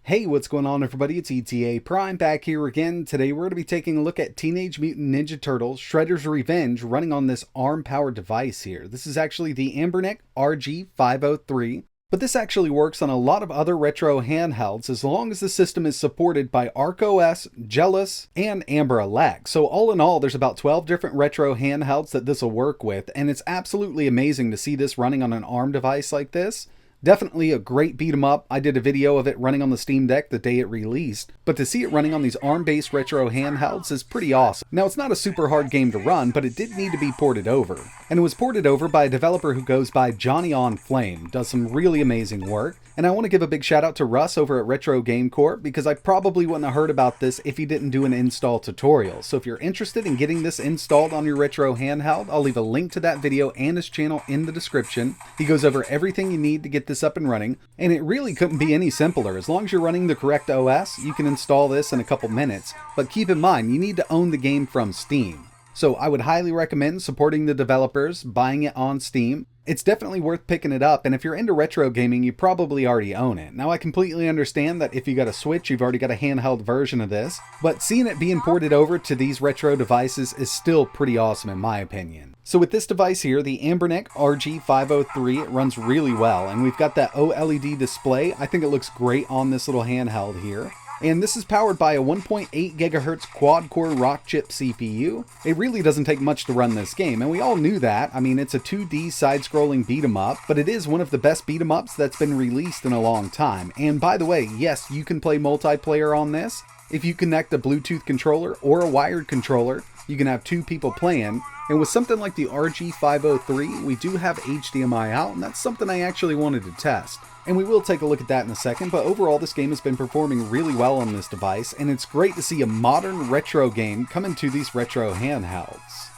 Hey, what's going on everybody? It's ETAPRIME back here again. Today we're going to be taking a look at Teenage Mutant Ninja Turtles Shredder's Revenge running on this ARM-powered device here. This is actually the AmberELEC RG503, but this actually works on a lot of other retro handhelds as long as the system is supported by ArkOS, JelOS, and AmberELEC. So all in all, there's about 12 different retro handhelds that this will work with, and it's absolutely amazing to see this running on an ARM device like this. Definitely a great beat 'em up. I did a video of it running on the Steam Deck the day it released, but to see it running on these ARM-based retro handhelds is pretty awesome. Now, it's not a super hard game to run, but it did need to be ported over. And it was ported over by a developer who goes by Johnny on Flame, does some really amazing work. And I want to give a big shout out to Russ over at Retro Game Corp because I probably wouldn't have heard about this if he didn't do an install tutorial. So if you're interested in getting this installed on your retro handheld, I'll leave a link to that video and his channel in the description. He goes over everything you need to get this up and running, and it really couldn't be any simpler. As long as you're running the correct OS, you can install this in a couple minutes. But keep in mind, you need to own the game from Steam. So I would highly recommend supporting the developers, buying it on Steam. It's definitely worth picking it up, and if you're into retro gaming, you probably already own it. Now, I completely understand that if you got a Switch, you've already got a handheld version of this, but seeing it being ported over to these retro devices is still pretty awesome in my opinion. So with this device here, the AmberELEC RG503, it runs really well, and we've got that OLED display. I think it looks great on this little handheld here. And this is powered by a 1.8 GHz quad-core Rockchip CPU. It really doesn't take much to run this game, and we all knew that. I mean, it's a 2D side-scrolling beat-em-up, but it is one of the best beat-em-ups that's been released in a long time. And by the way, yes, you can play multiplayer on this. If you connect a Bluetooth controller or a wired controller, you can have two people playing. And with something like the RG503, we do have HDMI out, and that's something I actually wanted to test. And we will take a look at that in a second, but overall this game has been performing really well on this device, and it's great to see a modern retro game come into these retro handhelds.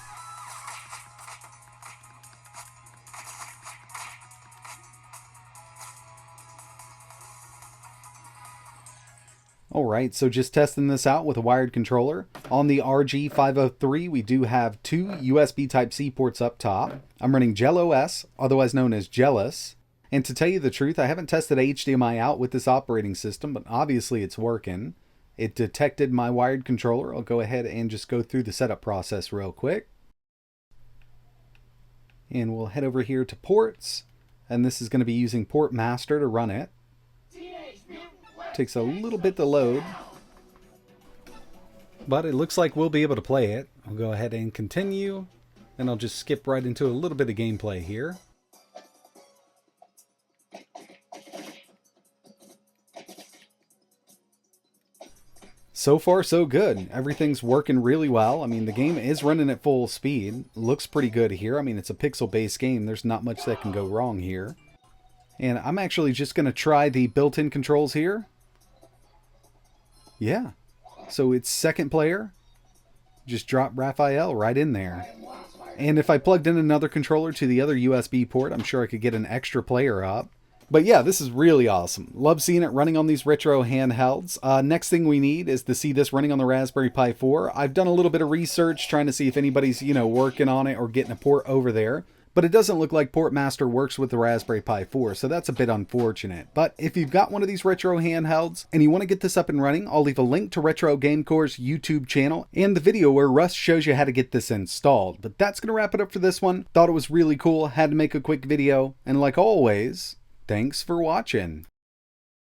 Alright, so just testing this out with a wired controller. On the RG503, we do have two USB Type-C ports up top. I'm running JelOS, otherwise known as JelOS. And to tell you the truth, I haven't tested HDMI out with this operating system, but obviously it's working. It detected my wired controller. I'll go ahead and just go through the setup process real quick. And we'll head over here to ports, and this is going to be using Port Master to run it. Takes a little bit to load, but it looks like we'll be able to play it. I'll go ahead and continue, and I'll just skip right into a little bit of gameplay here. So far, so good. Everything's working really well. I mean, the game is running at full speed. Looks pretty good here. I mean, it's a pixel-based game. There's not much that can go wrong here. And I'm actually just going to try the built-in controls here. Yeah. So it's second player. Just drop Raphael right in there. And if I plugged in another controller to the other USB port, I'm sure I could get an extra player up. But yeah, this is really awesome. Love seeing it running on these retro handhelds. Next thing we need is to see this running on the Raspberry Pi 4. I've done a little bit of research trying to see if anybody's, working on it or getting a port over there. But it doesn't look like Port Master works with the Raspberry Pi 4, so that's a bit unfortunate. But if you've got one of these retro handhelds and you want to get this up and running, I'll leave a link to Retro Game Corp's YouTube channel and the video where Russ shows you how to get this installed. But that's going to wrap it up for this one. Thought it was really cool, had to make a quick video, and like always, thanks for watching.